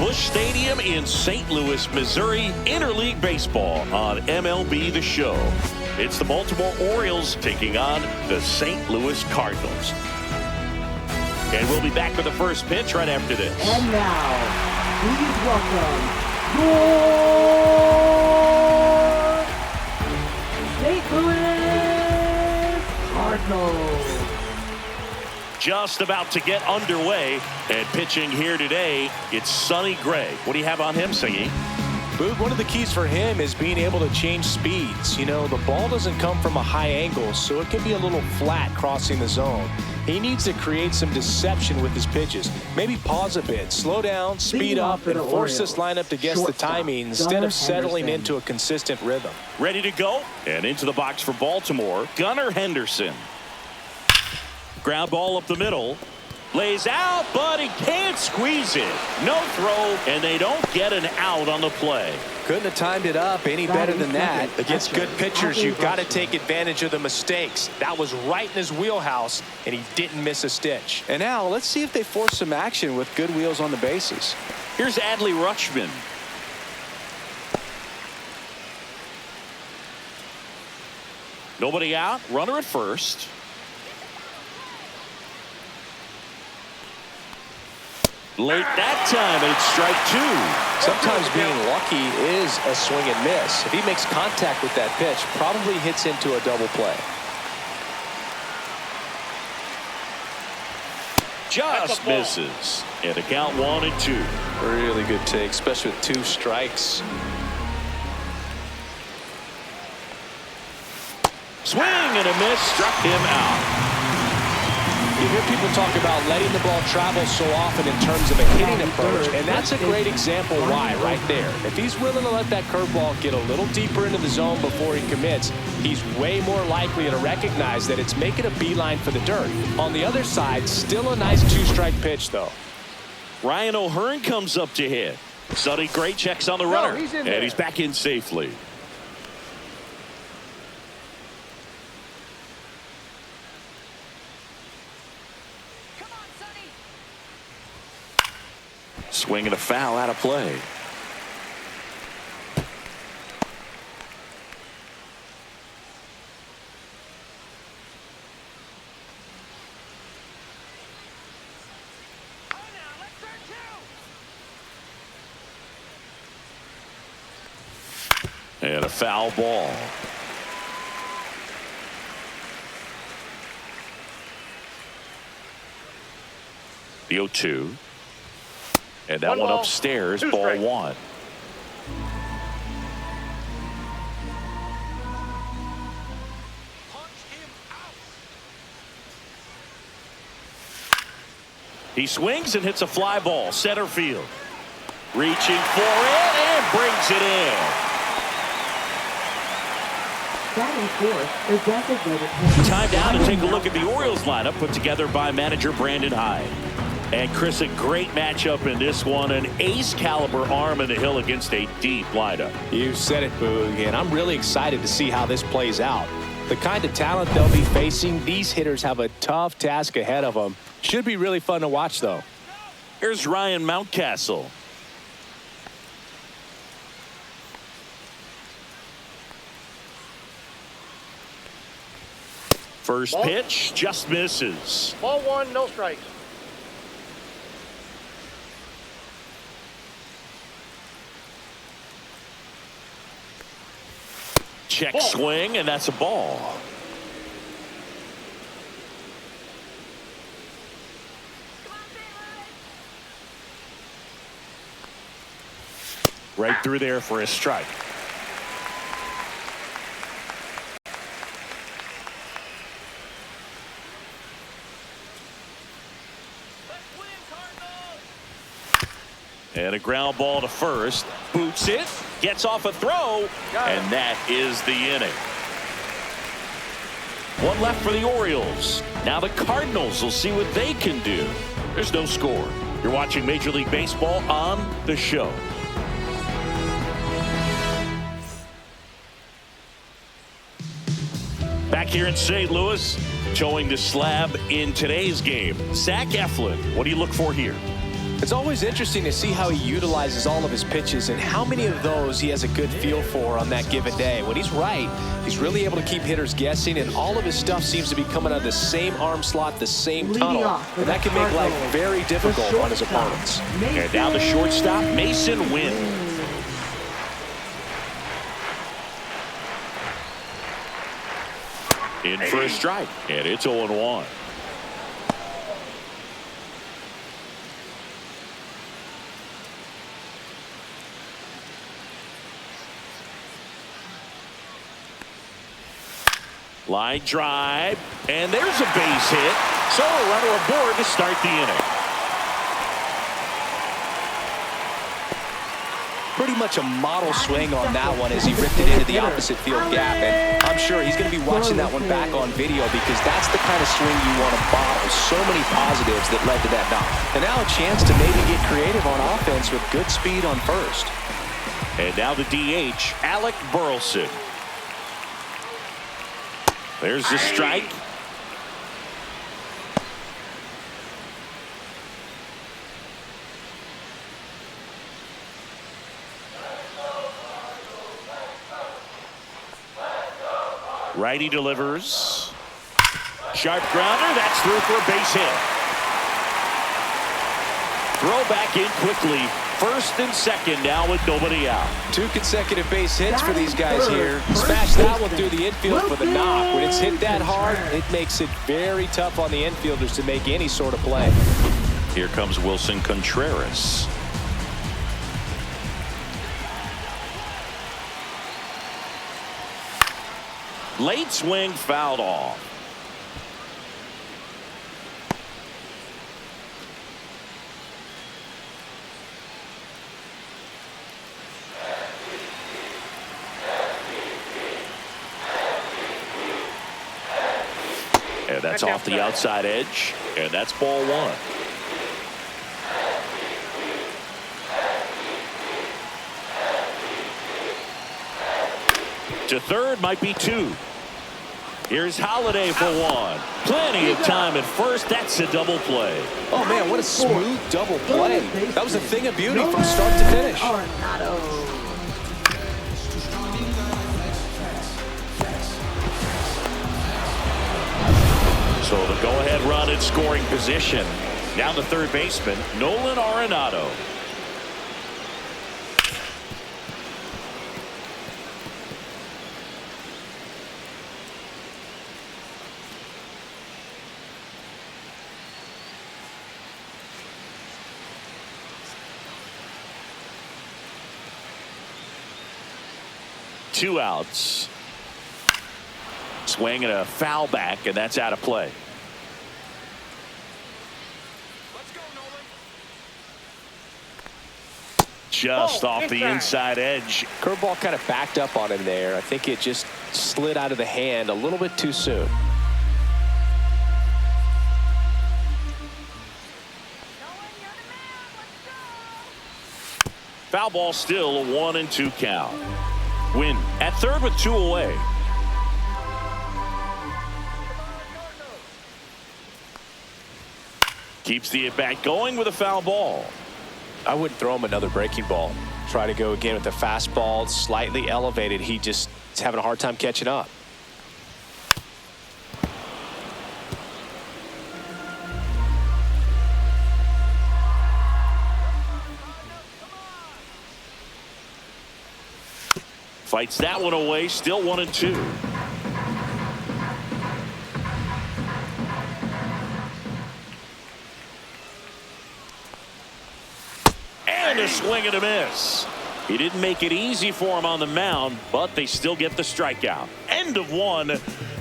Busch Stadium in St. Louis, Missouri, Interleague Baseball on MLB The Show. It's the Baltimore Orioles taking on the St. Louis Cardinals. And we'll be back for the first pitch right after this. And now, please welcome your St. Louis Cardinals. Just about to get underway, and pitching here today, it's Sonny Gray. What do you have on him, Singy? Boog, one of the keys for him is being able to change speeds. You know, the ball doesn't come from a high angle, so it can be a little flat crossing the zone. He needs to create some deception with his pitches. Maybe pause a bit, slow down, speed up, and force this lineup to guess the timing instead of settling into a consistent rhythm. Ready to go? And into the box for Baltimore, Gunnar Henderson. Ground ball up the middle. Lays out, but he can't squeeze it. No throw, and they don't get an out on the play. Couldn't have timed it up any better than that. Against good pitchers, you've got to take advantage of the mistakes. That was right in his wheelhouse, and he didn't miss a stitch. And now, let's see if they force some action with good wheels on the bases. Here's Adley Rutschman. Nobody out, runner at first. Late that time, and it's strike two. Sometimes being lucky is a swing and miss. If he makes contact with that pitch, probably hits into a double play. Just misses. And a count 1-2. Really good take, especially with 2 strikes. Swing and a miss, struck him out. You hear people talk about letting the ball travel so often in terms of a hitting approach, and that's a great example why right there. If he's willing to let that curveball get a little deeper into the zone before he commits, he's way more likely to recognize that it's making a beeline for the dirt. On the other side, still a nice 2-strike pitch, though. Ryan O'Hearn comes up to hit. Sonny Gray checks on the runner, and he's back in safely. Swing and a foul out of play. And a foul ball. The 0-2. And that one upstairs, ball 1. He swings and hits a fly ball, center field. Reaching for it and brings it in. Time now to take a look at the Orioles lineup put together by manager Brandon Hyde. And Chris, a great matchup in this one. An ace caliber arm in the hill against a deep lineup. You said it, Boog, and I'm really excited to see how this plays out. The kind of talent they'll be facing, these hitters have a tough task ahead of them. Should be really fun to watch, though. Here's Ryan Mountcastle. First pitch just misses. Ball 1, no strikes. Check swing, and that's a ball. Right through there for a strike. And a ground ball to first. Boots it. Gets off a throw. And that is the inning. One left for the Orioles. Now the Cardinals will see what they can do. There's no score. You're watching Major League Baseball on The Show. Back here in St. Louis, showing the slab in today's game. Zach Eflin, what do you look for here? It's always interesting to see how he utilizes all of his pitches and how many of those he has a good feel for on that given day. When he's right, he's really able to keep hitters guessing, and all of his stuff seems to be coming out of the same arm slot, the same tunnel, and that can make life very difficult on his opponents. And now the shortstop, Mason Wynn. In for a strike, and it's 0-1. Line drive, and there's a base hit. So a runner aboard to start the inning. Pretty much a model swing on that one as he ripped it into the opposite field gap, and I'm sure he's going to be watching that one back on video because that's the kind of swing you want to bottle. So many positives that led to that knock. And now a chance to maybe get creative on offense with good speed on first. And now the DH, Alec Burleson. There's the strike. Righty delivers. Sharp grounder. That's through for a base hit. Throw back in quickly. First and second now with nobody out. 2 consecutive base hits for these guys here. Smash that one through the infield for the knock. When it's hit that hard, it makes it very tough on the infielders to make any sort of play. Here comes Wilson Contreras. Late swing fouled off. And that's off the outside edge, and that's ball 1. To third might be 2. Here's Holiday for 1. Plenty of time at first. That's a double play. Oh, man, what a smooth double play. That was a thing of beauty from start to finish. So the go-ahead run in scoring position. Now the third baseman, Nolan Arenado. Two outs. Swing and a foul back, and that's out of play. Let's go, Nolan. Just off the inside edge. Curveball kind of backed up on him there. I think it just slid out of the hand a little bit too soon. Foul ball, still a 1-2 count. Win at third with 2 away. Keeps the at-bat going with a foul ball. I wouldn't throw him another breaking ball. Try to go again with the fastball, slightly elevated. He just is having a hard time catching up. Fights that one away, still 1-2. And a swing and a miss. He didn't make it easy for him on the mound, but they still get the strikeout. End of 1,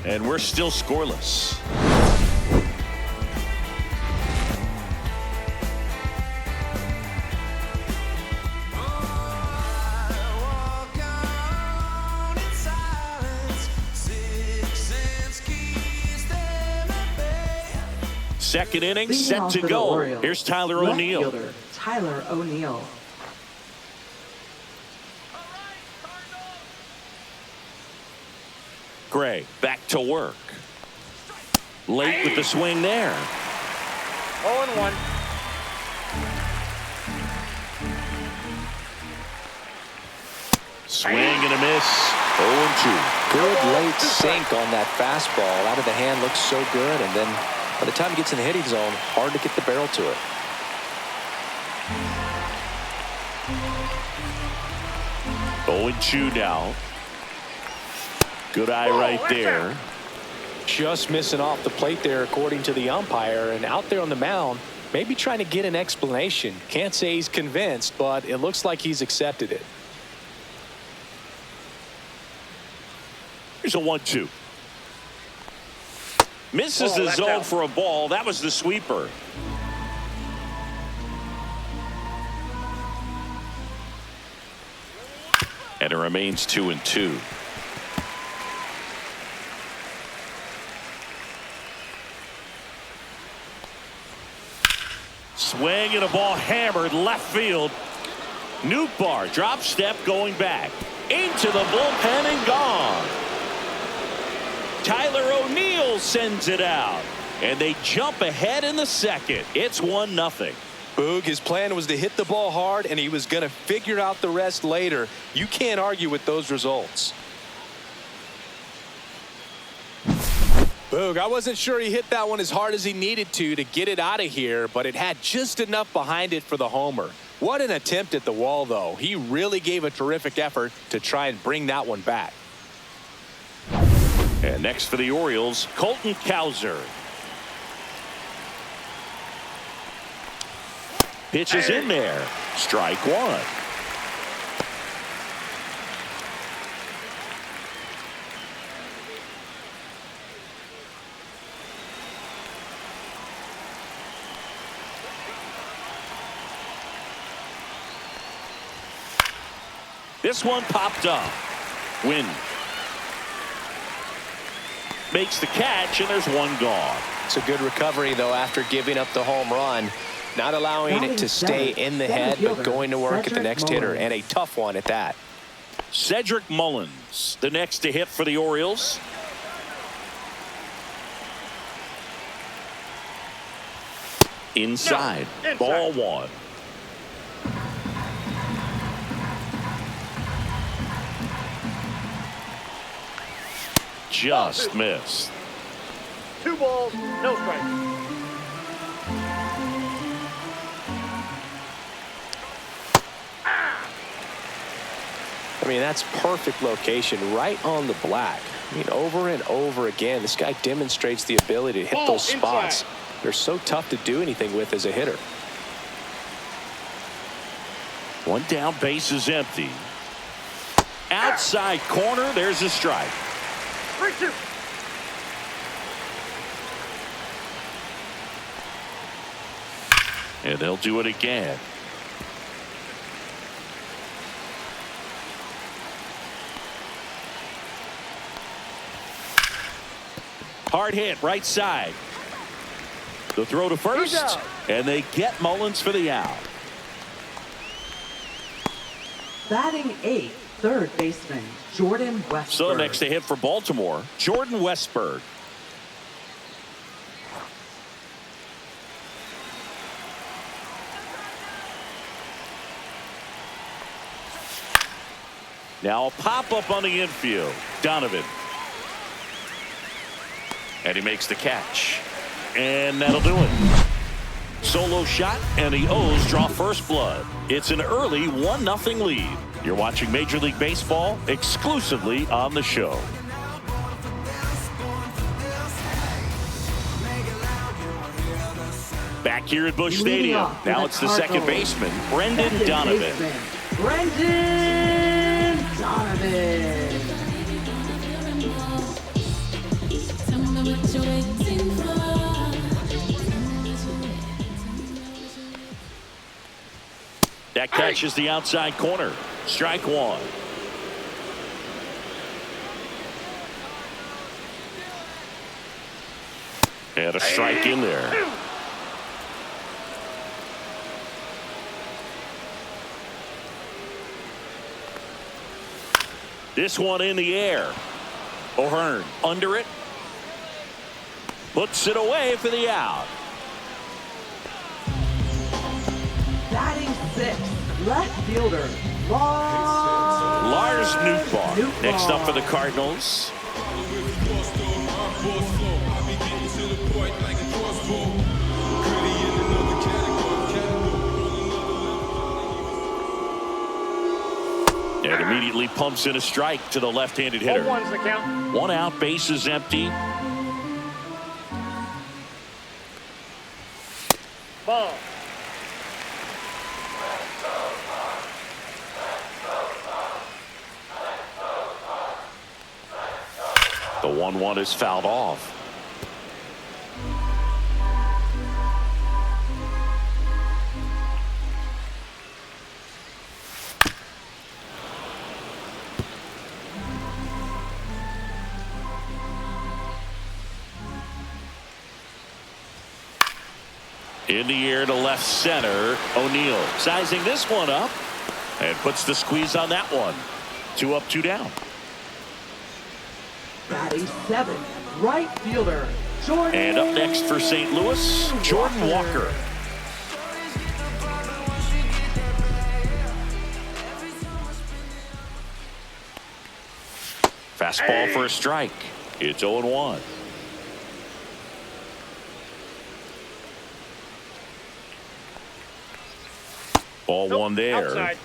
and we're still scoreless. Second inning set to go. Here's Tyler O'Neill. Tyler O'Neill. Gray back to work. Late with the swing there. 0-1. Swing and a miss. 0-2. Good late sink on that fastball. Out of the hand, looks so good. And then by the time he gets in the hitting zone, hard to get the barrel to it. Oh, 0-2 now. Good eye right there. Just missing off the plate there, according to the umpire. And out there on the mound, maybe trying to get an explanation. Can't say he's convinced, but it looks like he's accepted it. Here's a 1-2. Misses the zone for a ball. That was the sweeper. And it remains 2-2. Swing and a ball hammered left field. Nootbaar drop step going back into the bullpen and gone. Tyler O'Neill sends it out, and they jump ahead in the second. It's 1-0. Boog, his plan was to hit the ball hard, and he was going to figure out the rest later. You can't argue with those results. Boog, I wasn't sure he hit that one as hard as he needed to get it out of here, but it had just enough behind it for the homer. What an attempt at the wall, though. He really gave a terrific effort to try and bring that one back. And next for the Orioles, Colton Cowser. Pitch is in there. Strike one. This one popped up. Win. Makes the catch, and there's one gone. It's a good recovery, though, after giving up the home run. Not allowing it to stay in the head, but going to work at the next hitter, and a tough one at that. Cedric Mullins, the next to hit for the Orioles. Inside. Ball one. Just missed. 2 balls, no strikes. I mean, that's perfect location, right on the black. I mean, over and over again, this guy demonstrates the ability to hit those spots. They're so tough to do anything with as a hitter. One down, base is empty. Outside corner, there's a strike. 3-2. And they'll do it again. Hard hit, right side. The throw to first, and they get Mullins for the out. Batting 8th, third baseman, Jordan Westberg. So next to hit for Baltimore, Jordan Westberg. Now a pop-up on the infield. Donovan. And he makes the catch. And that'll do it. Solo shot, and the O's draw first blood. It's an early 1-0 lead. You're watching Major League Baseball exclusively on the show. Back here at Busch Stadium. Now it's the second baseman, Brendan Donovan. Brendan Donovan. That catches the outside corner. Strike one. And a strike in there. This one in the air. O'Hearn under it. Puts it away for the out. Batting 6th, left fielder, Lon Lars Nootbaar. Next up for the Cardinals. And immediately pumps in a strike to the left-handed hitter. 0-1's the count. 1 out, base is empty. Ball. The 1-1 is fouled off. In the air to left center, O'Neill sizing this one up and puts the squeeze on that one. 2 up, 2 down. Batting 7, right fielder, Jordan. And up next for St. Louis, Jordan Walker. Fastball for a strike. It's 0-1. Ball one there. Outside.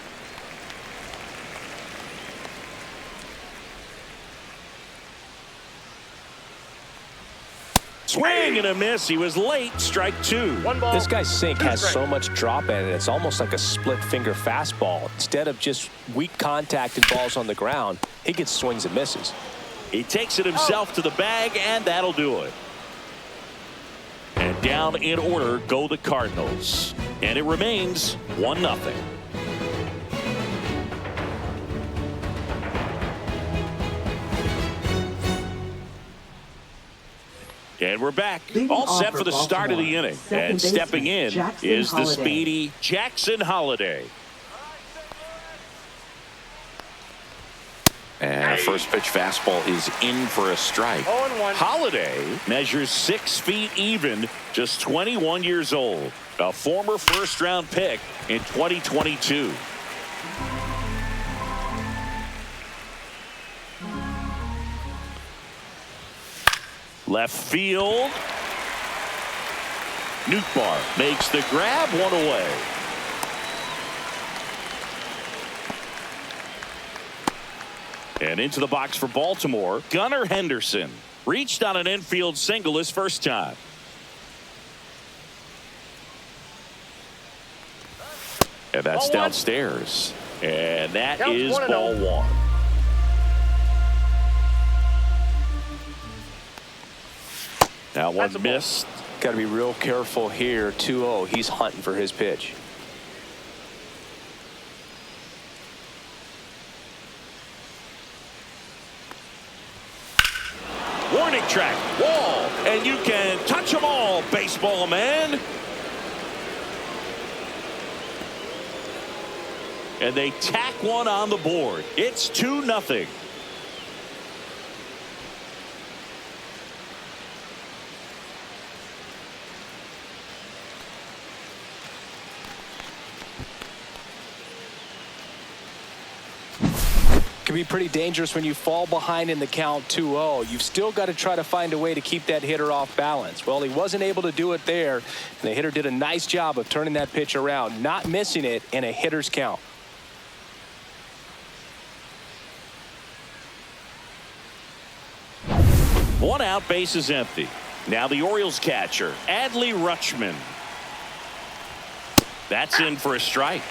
Swing and a miss. He was late. Strike 2. 1 ball. This guy's sink 2 has strikes. so much drop in it. It's almost like a split finger fastball. Instead of just weak contact and balls on the ground, he gets swings and misses. He takes it himself to the bag, and that'll do it. And down in order go the Cardinals. And it remains 1-0. And we're back. Leading All off set for for the start of the Baltimore, inning. second And stepping baseman, in Jackson is the Holliday. speedy Jackson Holliday. And first pitch fastball is in for a strike. 0-1. Holliday measures 6 feet even, just 21 years old. A former first-round pick in 2022. Left field. Nootbaar makes the grab, 1 away. And into the box for Baltimore, Gunnar Henderson reached on an infield single his first time. And that's Ball 1. downstairs. And that Counts is 1-0. ball 1. That That's a one ball. missed. Got to be real careful here. 2-0. He's hunting for his pitch. Warning track, wall, and you can touch them all, baseball man. And they tack one on the board. It's 2-0. Can be pretty dangerous when you fall behind in the count 2-0. You've still got to try to find a way to keep that hitter off balance. Well, he wasn't able to do it there, and the hitter did a nice job of turning that pitch around, not missing it in a hitter's count. One out, base is empty. Now the Orioles catcher, Adley Rutschman. That's in for a strike.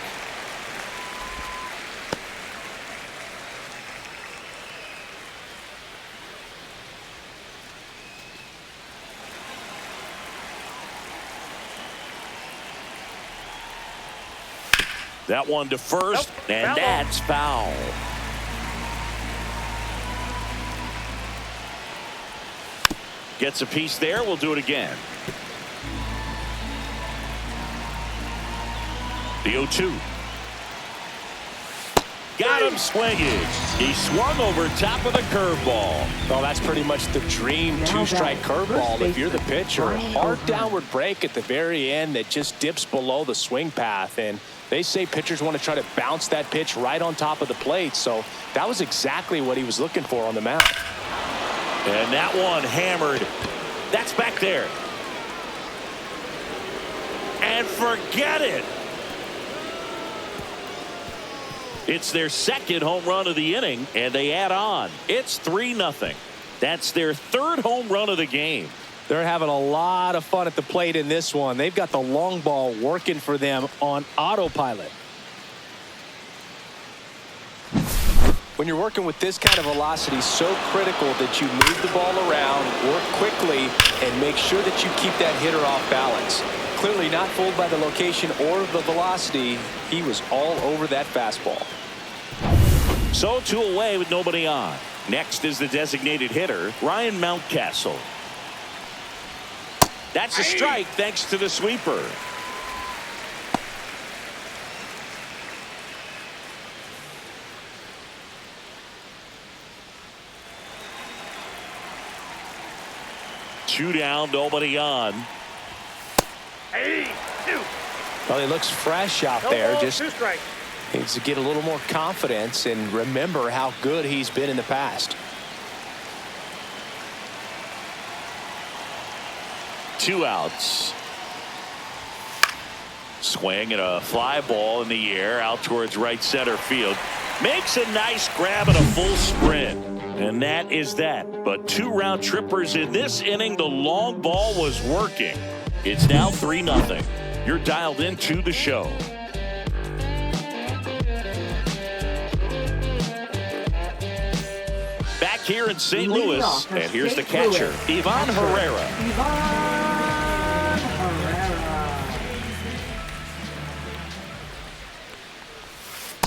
That one to first, Nope, and foul. that's foul. Gets a piece there. We'll do it again. The 0-2. Got him swinging. He swung over top of the curveball. Well, that's pretty much the dream two-strike curveball if you're the pitcher. Hard downward break at the very end that just dips below the swing path. And they say pitchers want to try to bounce that pitch right on top of the plate. So that was exactly what he was looking for on the mound. And that one hammered. That's back there. And forget it. It's their second home run of the inning, and they add on. It's 3-0. That's their third home run of the game. They're having a lot of fun at the plate in this one. They've got the long ball working for them on autopilot. When you're working with this kind of velocity, so critical that you move the ball around, work quickly, and make sure that you keep that hitter off balance. Clearly not fooled by the location or the velocity. He was all over that fastball. So 2 away with nobody on. Next is the designated hitter, Ryan Mountcastle. That's a strike thanks to the sweeper. Two down, nobody on. Well, he looks fresh out there. Just needs to get a little more confidence and remember how good he's been in the past. 2 outs. Swing and a fly ball in the air out towards right center field. Makes a nice grab and a full sprint. And that is that. But 2 round trippers in this inning. The long ball was working. It's now 3-0. You're dialed into the show. Back here in St. Louis, and here's the catcher, Ivan Herrera.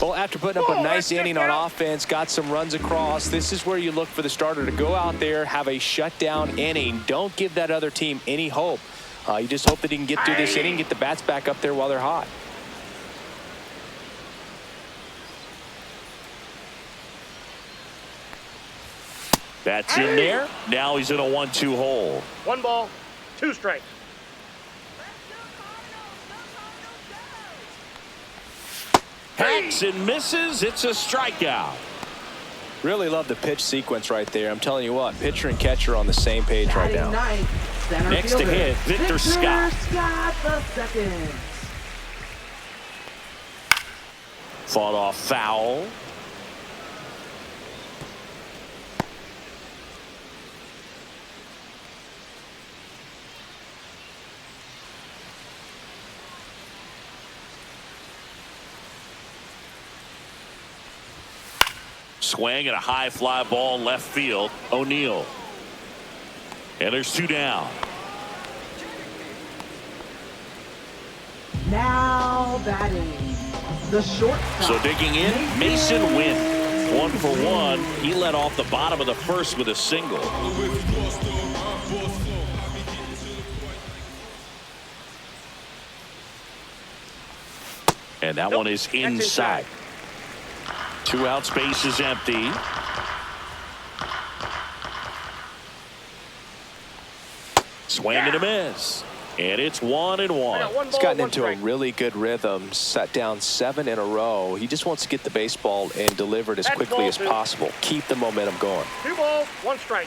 Well, after putting up a nice inning on offense, got some runs across, this is where you look for the starter to go out there, have a shutdown inning. Don't give that other team any hope. You just hope that he can get through this inning, get the bats back up there while they're hot. That's in there. Now he's in a 1-2 hole. 1 ball, 2 strikes. Hacks and misses. It's a strikeout. Really love the pitch sequence right there. I'm telling you what, pitcher and catcher on the same page right now. Next to hit, Victor Scott. The second. Fought off foul. Swing and a high fly ball in left field. O'Neill. And there's 2 down. Now batting, the shortstop. So digging in, Mason Wynn. 1 for 1. He led off the bottom of the first with a single. And that one is inside. 2 out, space is empty. Swing and a miss. And it's 1-1. He's gotten into a really good rhythm, set down 7 in a row. He just wants to get the baseball and deliver it as quickly as possible. Keep the momentum going. 2 balls, 1 strike.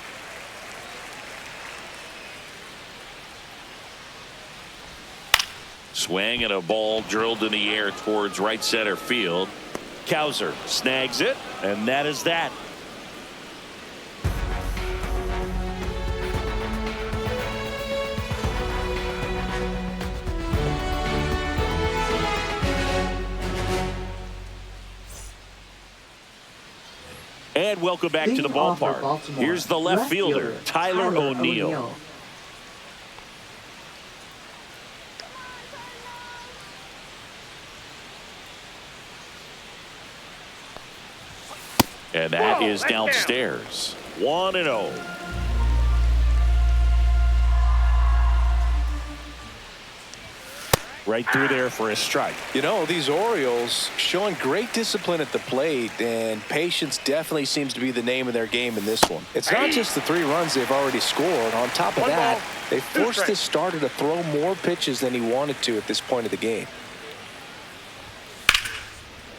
Swing and a ball drilled in the air towards right center field. Cowser snags it, and that is that. And welcome back to the ballpark. Here's the left fielder, Tyler O'Neill. And that is downstairs. 1-0. Right through there for a strike. You know, these Orioles showing great discipline at the plate, and patience definitely seems to be the name of their game in this one. It's not just the 3 runs they've already scored. On top of that, they forced this starter to throw more pitches than he wanted to at this point of the game.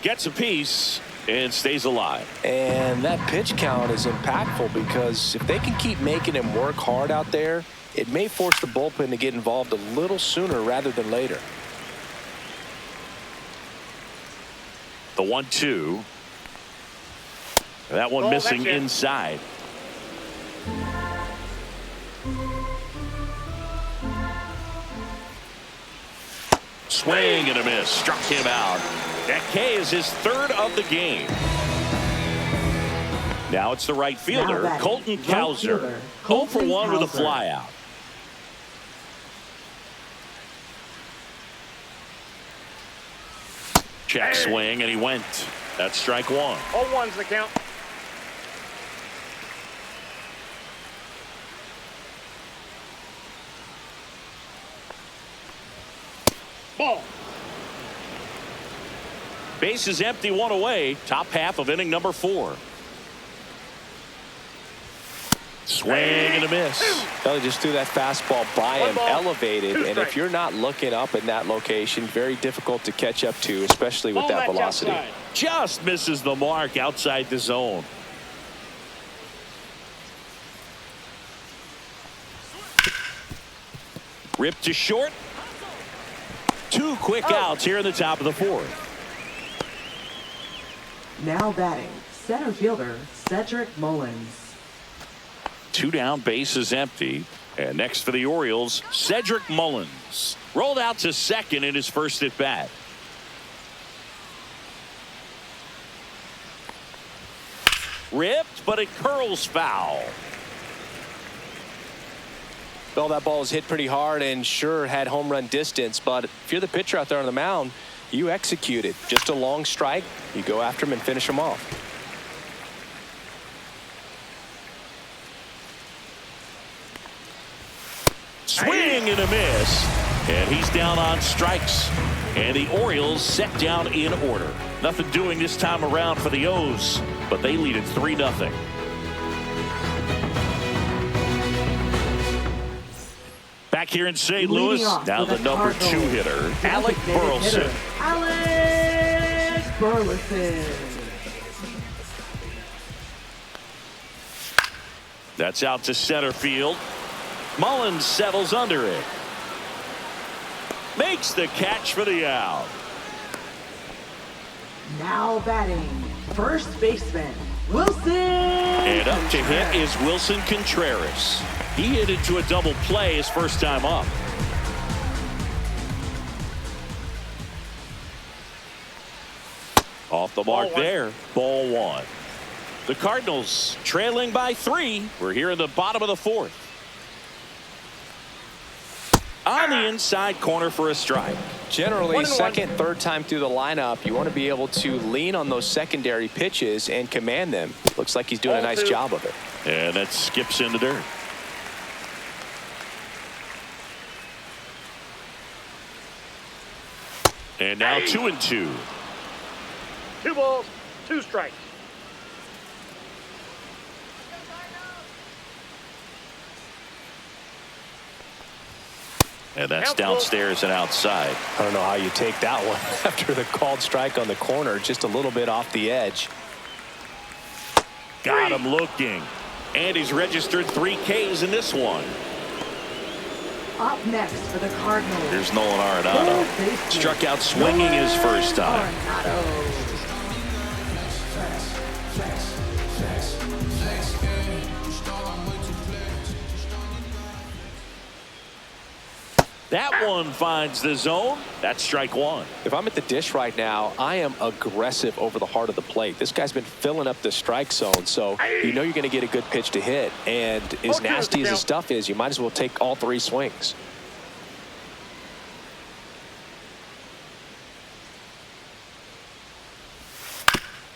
Gets a piece and stays alive. And that pitch count is impactful because if they can keep making him work hard out there, it may force the bullpen to get involved a little sooner rather than later. The 1-2. That one missing inside. Swing and a miss. Struck him out. That K is his 3rd of the game. Now it's the right fielder, Colton Cowser. 0 for 1 with a flyout. Check swing, and he went. That's strike 1. 0-1's the count. Ball. Base is empty, 1 away. Top half of inning number 4. Swing and a miss. Well, he just threw that fastball by him, elevated, and if you're not looking up in that location, very difficult to catch up to, especially with that velocity. Just misses the mark outside the zone. Ripped to short. 2 quick outs here in the top of the 4th. Now batting, center fielder Cedric Mullins. 2 down, base is empty. And next for the Orioles, Cedric Mullins. Rolled out to second in his first at bat. Ripped, but it curls foul. Well, that ball was hit pretty hard and sure had home run distance, but if you're the pitcher out there on the mound, you execute it. Just a long strike, you go after him and finish him off. Swing and a miss. And he's down on strikes. And the Orioles set down in order. Nothing doing this time around for the O's, but they lead it 3-0. Back here in St. Louis, now the number 2 hitter, Alec Burleson. Alec Burleson. That's out to center field. Mullins settles under it. Makes the catch for the out. Now batting, first baseman Wilson. And up to hit is Wilson Contreras. He hit into a double play his first time up. Off the mark there. Ball 1. The Cardinals trailing by 3. We're here in the bottom of the 4th. On the inside corner for a strike. Generally, second, third time through the lineup, you want to be able to lean on those secondary pitches and command them. Looks like he's doing a nice job of it. And that skips into dirt. And now 2-2. 2 balls, 2 strikes. And that's downstairs and outside. I don't know how you take that one after the called strike on the corner, just a little bit off the edge. Got him looking. And he's registered 3 Ks in this one. Up next for the Cardinals. Here's Nolan Arenado. Struck out swinging his first time. That one finds the zone. That's strike 1. If I'm at the dish right now, I am aggressive over the heart of the plate. This guy's been filling up the strike zone, so you know you're going to get a good pitch to hit. And as nasty as his stuff is, you might as well take all 3 swings.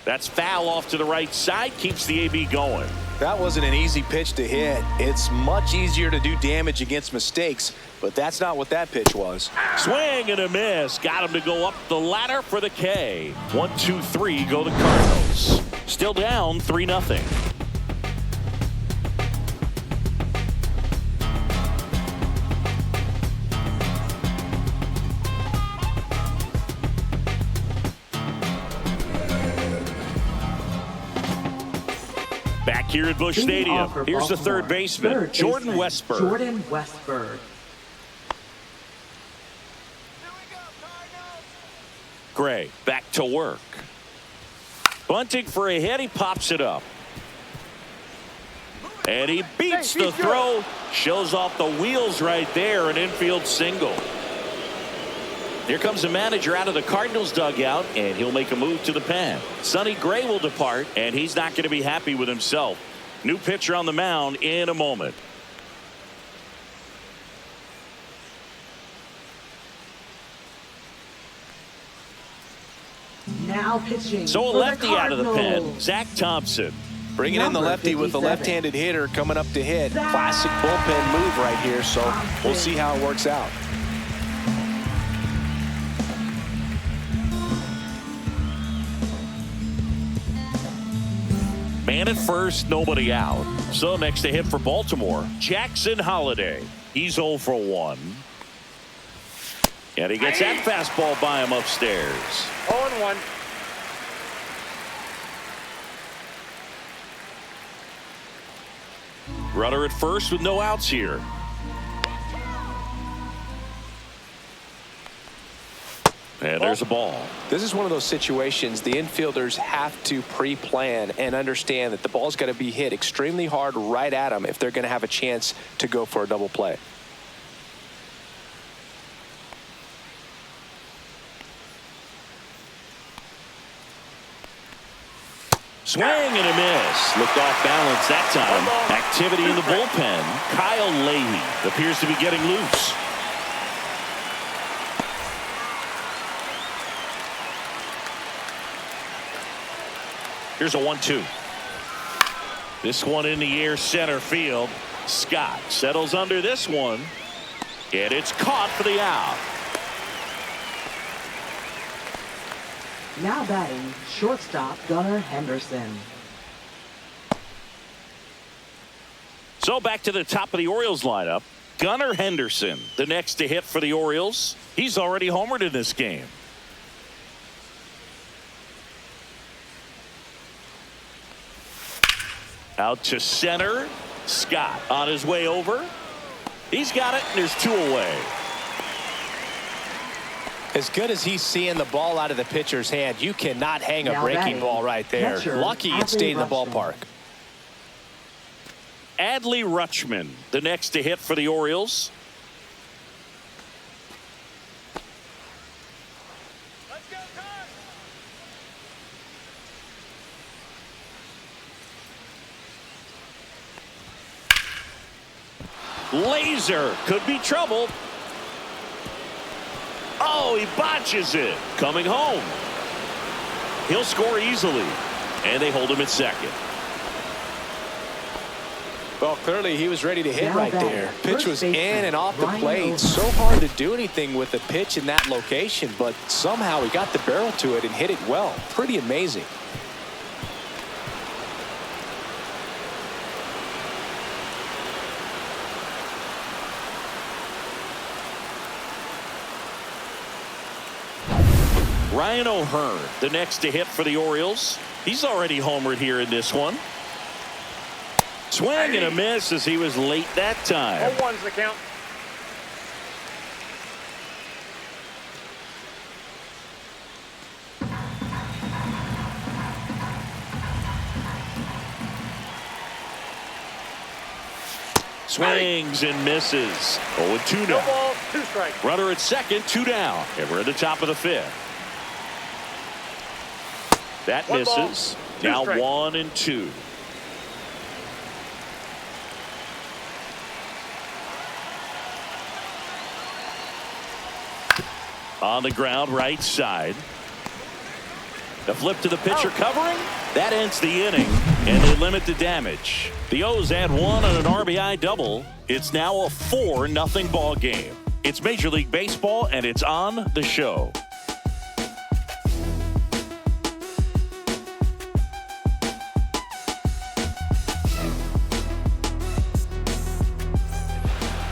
That's foul off to the right side. Keeps the AB going. That wasn't an easy pitch to hit. It's much easier to do damage against mistakes, but that's not what that pitch was. Swing and a miss. Got him to go up the ladder for the K. 1, 2, 3 go the Cardinals. Still down 3-0. Back here at Busch Stadium, here's the third baseman, Jordan Westburg. Jordan Westburg. Gray back to work. Bunting for a hit. He pops it up. And he beats the throw. Shows off the wheels right there. An infield single. Here comes the manager out of the Cardinals dugout, and he'll make a move to the pen. Sonny Gray will depart, and he's not going to be happy with himself. New pitcher on the mound in a moment. Now pitching. So a lefty out of the pen, Zach Thompson. Bringing in the lefty with a left-handed hitter coming up to hit. Classic bullpen move right here, so we'll see how it works out. Man at first, nobody out. So next to hit for Baltimore, Jackson Holliday. He's 0 for 1. And he gets that fastball by him upstairs. 0-1. Runner at first with no outs here. And there's a ball. This is one of those situations the infielders have to pre-plan and understand that the ball's got to be hit extremely hard right at them if they're going to have a chance to go for a double play. Swing and a miss. Looked off balance that time. Activity in the bullpen. Kyle Leahy appears to be getting loose. Here's a 1-2. This one in the air center field. Scott settles under this one. And it's caught for the out. Now batting, shortstop Gunnar Henderson. So back to the top of the Orioles lineup. Gunnar Henderson, the next to hit for the Orioles. He's already homered in this game. Out to center. Scott on his way over. He's got it, and there's 2 away. As good as he's seeing the ball out of the pitcher's hand, you cannot hang a breaking ball right there. Lucky it stayed in the ballpark. Adley Rutschman, the next to hit for the Orioles. Laser could be trouble. Oh, he botches it. Coming home. He'll score easily. And they hold him at second. Well, clearly he was ready to hit right there. Pitch was in and off the plate. So hard to do anything with the pitch in that location, but somehow he got the barrel to it and hit it well. Pretty amazing. Ryan O'Hearn, the next to hit for the Orioles. He's already homered here in this one. Swing and a miss as he was late that time. 0-1's the count. Swings and misses. 0-2 No now. ball, 2 strikes. Runner at second, 2 down. And we're at the top of the 5th. That One ball, misses. 2 Now strikes. 1-2. On the ground, right side. The flip to the pitcher covering. That ends the inning. And they limit the damage. The O's add one on an RBI double. It's now a 4-0 ball game. It's Major League Baseball, and it's on the show.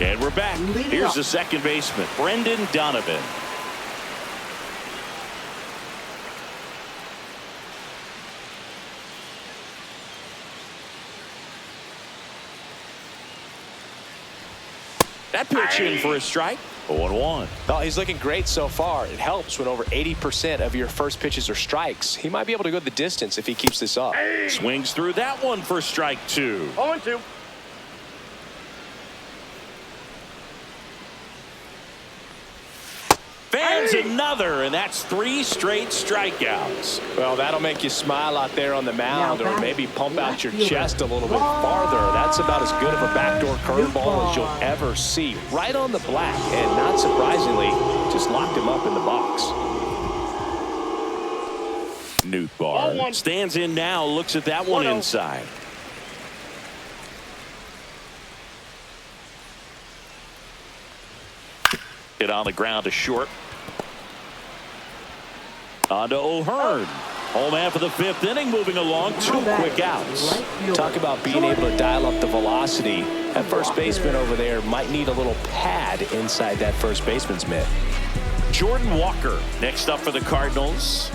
And we're back. Here's the second baseman, Brendan Donovan. That pitch in for a strike. 0-1. Well, he's looking great so far. It helps when over 80% of your first pitches are strikes. He might be able to go the distance if he keeps this up. Swings through that one for strike 2. 0-2. Fans another, and that's 3 straight strikeouts. Well, that'll make you smile out there on the mound, or maybe pump out your chest a little bit farther. That's about as good of a backdoor curveball as you'll ever see. Right on the black, and not surprisingly, just locked him up in the box. Nootbaar stands in now, looks at that one inside. Hit on the ground to short. On to O'Hearn. Home half of the 5th inning, moving along. 2 quick outs. Talk about being able to dial up the velocity. That first baseman over there might need a little pad inside that first baseman's mitt. Jordan Walker next up for the Cardinals.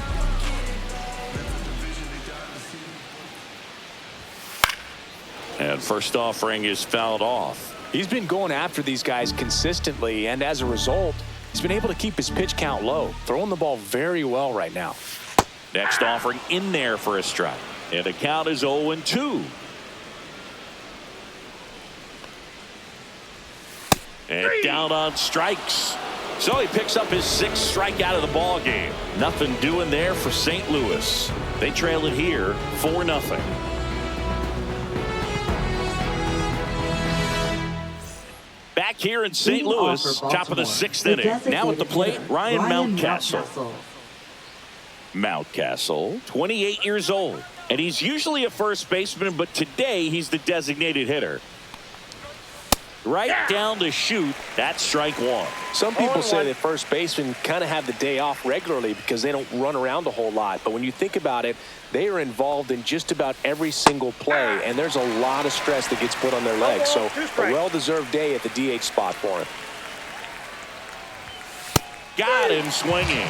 And first offering is fouled off. He's been going after these guys consistently, and as a result, he's been able to keep his pitch count low, throwing the ball very well right now. Next offering in there for a strike. And the count is 0-2. And down on strikes. So he picks up his 6th strikeout of the ball game. Nothing doing there for St. Louis. They trail it here 4-0. Back here in St. Louis, top of the 6th inning. Now at the plate, Ryan Mountcastle. Mountcastle, 28 years old. And he's usually a first baseman, but today he's the designated hitter. Right down to shoot. That's strike 1. Some people say that first basemen kind of have the day off regularly because they don't run around a whole lot. But when you think about it, they are involved in just about every single play, and there's a lot of stress that gets put on their legs. So a well-deserved day at the DH spot for him. Got him swinging.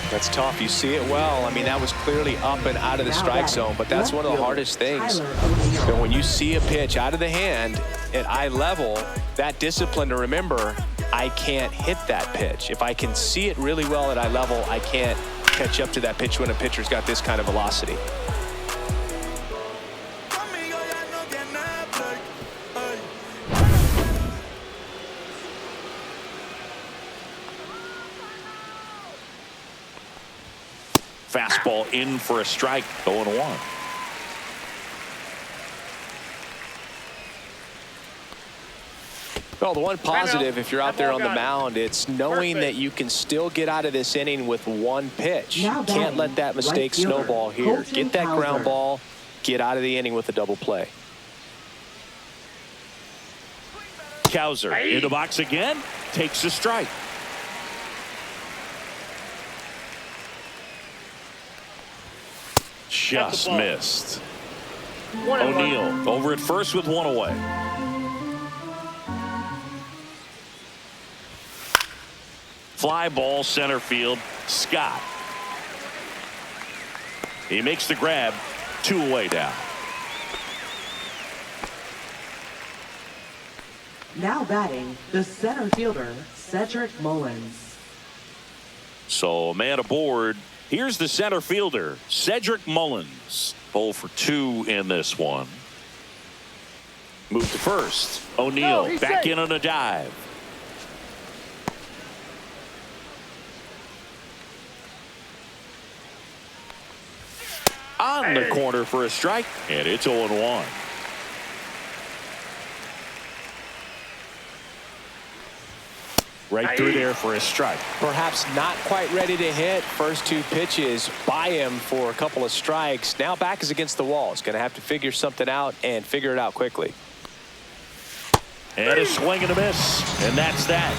That's tough. You see it well. I mean, that was clearly up and out of the strike zone, but that's one of the hardest things. So when you see a pitch out of the hand at eye level, that discipline to remember, I can't hit that pitch. If I can see it really well at eye level, I can't catch up to that pitch when a pitcher's got this kind of velocity. Fastball in for a strike, 0-1. Well, the one positive, if you're out there on the mound, it's knowing that you can still get out of this inning with 1 pitch. You can't let that mistake snowball here. Get that ground ball, get out of the inning with a double play. Cowser in the box again, takes a strike. Just missed. O'Neill over at first with 1 away. Fly ball center field. Scott. He makes the grab. 2 away down. Now batting, the center fielder, Cedric Mullins. So, man aboard. Here's the center fielder, Cedric Mullins. 0 for 2 in this one. Move to first. O'Neill back in on a dive. On the corner for a strike, and it's 0-1. Right through there for a strike. Perhaps not quite ready to hit. First two pitches by him for a couple of strikes. Now back is against the wall. He's going to have to figure something out and figure it out quickly. And a swing and a miss. And that's that.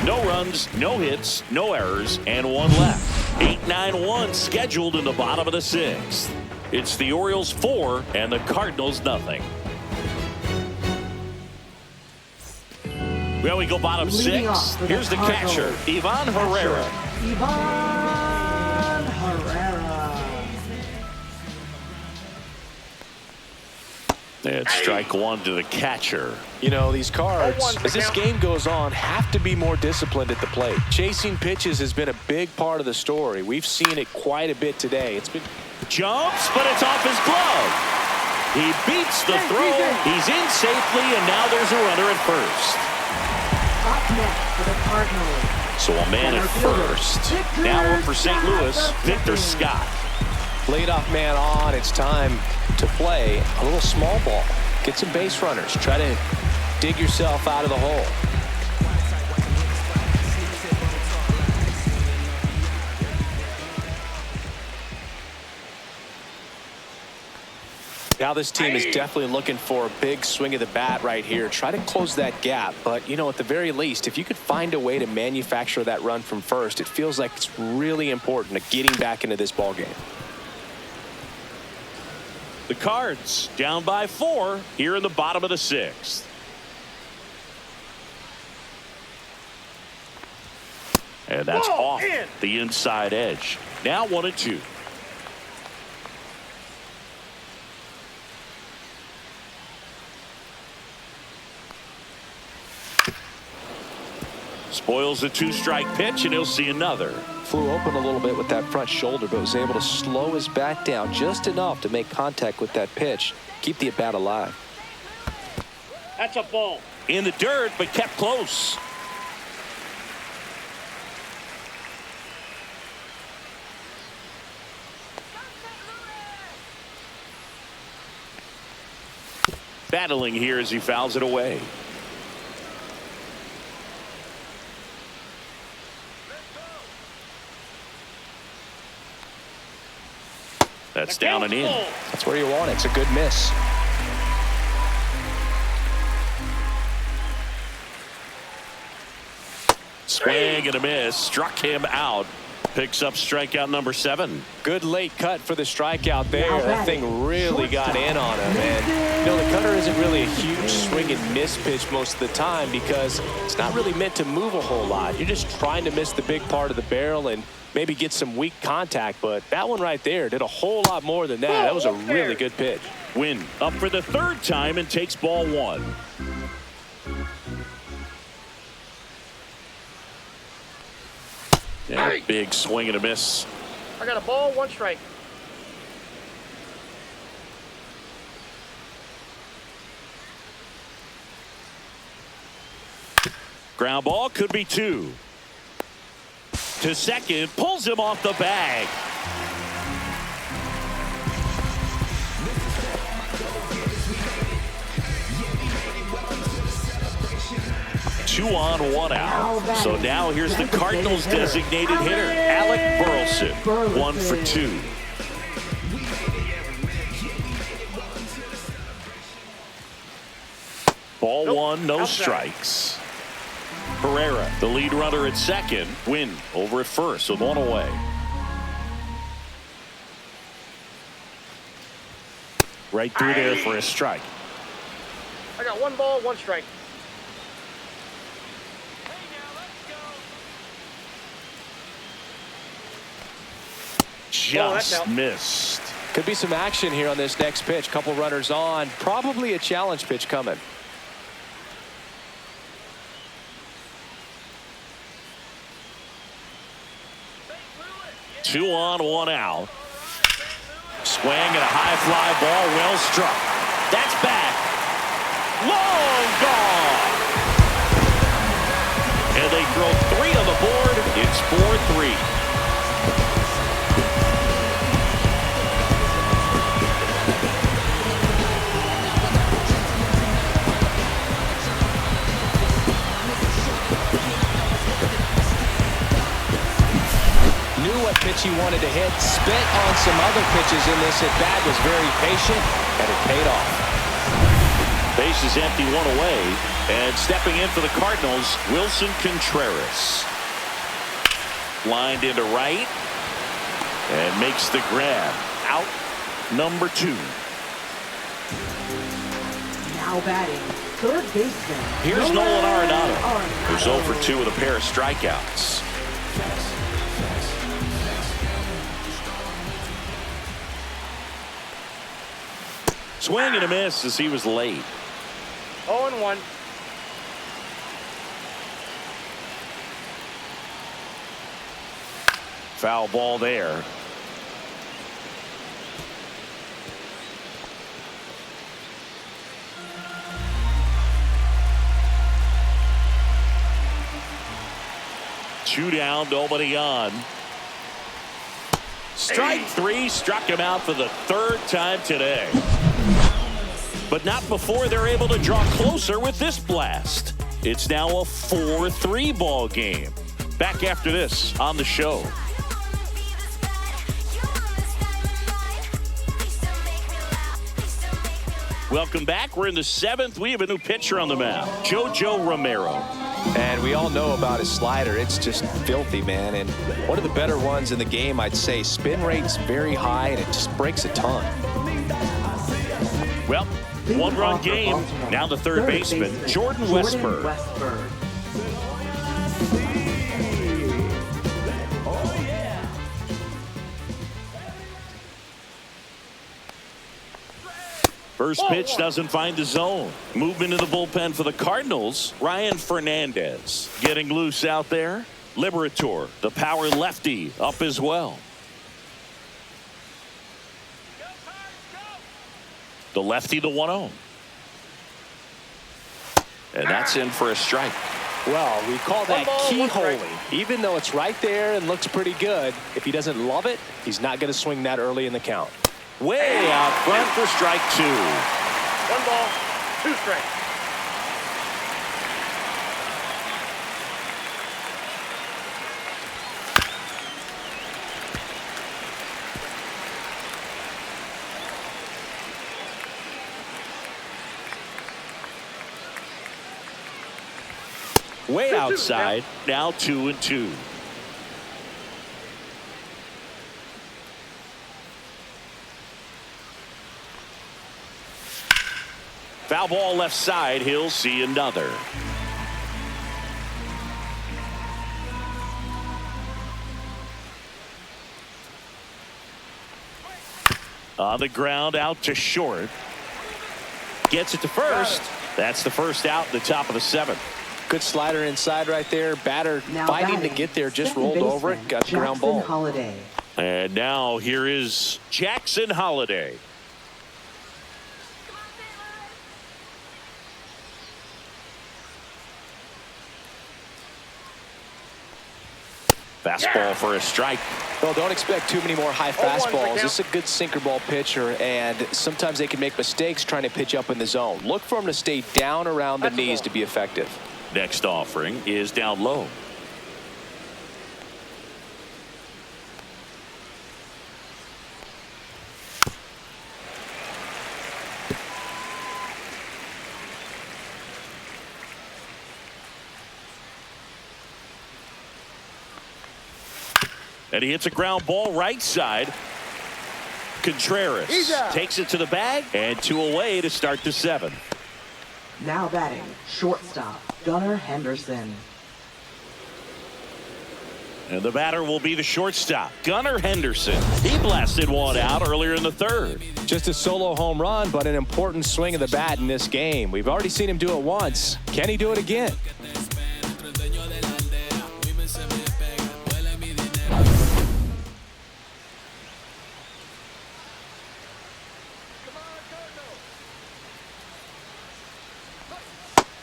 No runs, no hits, no errors, and one left. 8-9-1 scheduled in the bottom of the sixth. It's the Orioles 4 and the Cardinals nothing. Well, we go bottom six. Here's the catcher, Ivan Herrera. Ivan Herrera. And strike one to the catcher. You know, these Cards, as this game goes on, have to be more disciplined at the plate. Chasing pitches has been a big part of the story. We've seen it quite a bit today. It's been Jumps, but it's off his glove. He beats the throw. He's in safely, and now there's a runner at first. Up next for the Cardinals. So a man at first. Now up for St. Louis, Victor Scott. leadoff man on. It's time to play a little small ball. Get some base runners. Try to dig yourself out of the hole. Now this team is definitely looking for a big swing of the bat right here. Try to close that gap. But, you know, at the very least, if you could find a way to manufacture that run from first, it feels like it's really important to getting back into this ball game. The Cards down by 4 here in the bottom of the 6th. And that's off the inside edge. Now 1-2. Spoils the 2-strike pitch, and he'll see another. Flew open a little bit with that front shoulder, but was able to slow his bat down just enough to make contact with that pitch. Keep the at-bat alive. That's a ball. In the dirt, but kept close. Battling here as he fouls it away. That's down and in. That's where you want it. It's a good miss. Swing and a miss. Struck him out. Picks up strikeout number 7. Good late cut for the strikeout there. That thing really got in on him. And, you know, the cutter isn't really a huge swing and miss pitch most of the time because it's not really meant to move a whole lot. You're just trying to miss the big part of the barrel and maybe get some weak contact. But that one right there did a whole lot more than that. That was a really good pitch. Wynn up for the 3rd time and takes ball 1. Yeah, big swing and a miss. I got a ball, 1 strike. Ground ball could be 2. To second, pulls him off the bag. Two on, 1 out. So now here's the Cardinals designated hitter, Alec Burleson. 1 for 2. Ball 1, no strikes. Herrera, the lead runner at second. Wynn over at first with 1 away. Right through there for a strike. I got 1 ball, 1 strike. Just missed. Could be some action here on this next pitch. Couple runners on. Probably a challenge pitch coming. Two on, 1 out. Swing and a high fly ball, well struck. That's back. Long gone. And they throw 3 on the board. It's 4-3. pitch he wanted to hit. Spent on some other pitches in this at-bat. Was very patient, and it paid off. Base is empty, one away. And stepping in for the Cardinals, Wilson Contreras. Lined into right. And makes the grab. Out number 2. Now batting, third baseman. Here's Nolan Arenado, who's 0 for 2 with a pair of strikeouts. Swing and a miss as he was late. 0-1. Foul ball there. Two down, nobody on. Strike 3, struck him out for the 3rd time today. But not before they're able to draw closer with this blast. It's now a 4-3 ball game. Back after this on the show. Welcome back. We're in the 7th. We have a new pitcher on the mound, JoJo Romero. And we all know about his slider. It's just filthy, man. And one of the better ones in the game, I'd say. Spin rate's very high, and it just breaks a ton. Well, one-run game. Now the third baseman, Jordan Westburg. First pitch doesn't find the zone. Movement in the bullpen for the Cardinals. Ryan Fernandez getting loose out there. Liberator, the power lefty, up as well. The lefty, the 1-0. And that's in for a strike. Well, we call that keyholing. Even though it's right there and looks pretty good, if he doesn't love it, he's not going to swing that early in the count. Way out front for strike 2. 1 ball, 2 strikes. Way outside. Now 2-2. Foul ball left side. He'll see another. On the ground, out to short. Gets it to first. That's the first out in the top of the 7th. Good slider inside right there. Batter fighting to get there. Just rolled over it. Got the ground ball. Holiday. And now here is Jackson Holiday. Fastball for a strike. Well, don't expect too many more high fastballs. This is a good sinker ball pitcher, and sometimes they can make mistakes trying to pitch up in the zone. Look for him to stay down around the knees to be effective. Next offering is down low. And he hits a ground ball right side. Contreras takes it to the bag, and 2 away to start the 7th. Now batting, shortstop, Gunnar Henderson. And the batter will be the shortstop, Gunnar Henderson. He blasted one out earlier in the 3rd. Just a solo home run, but an important swing of the bat in this game. We've already seen him do it once. Can he do it again?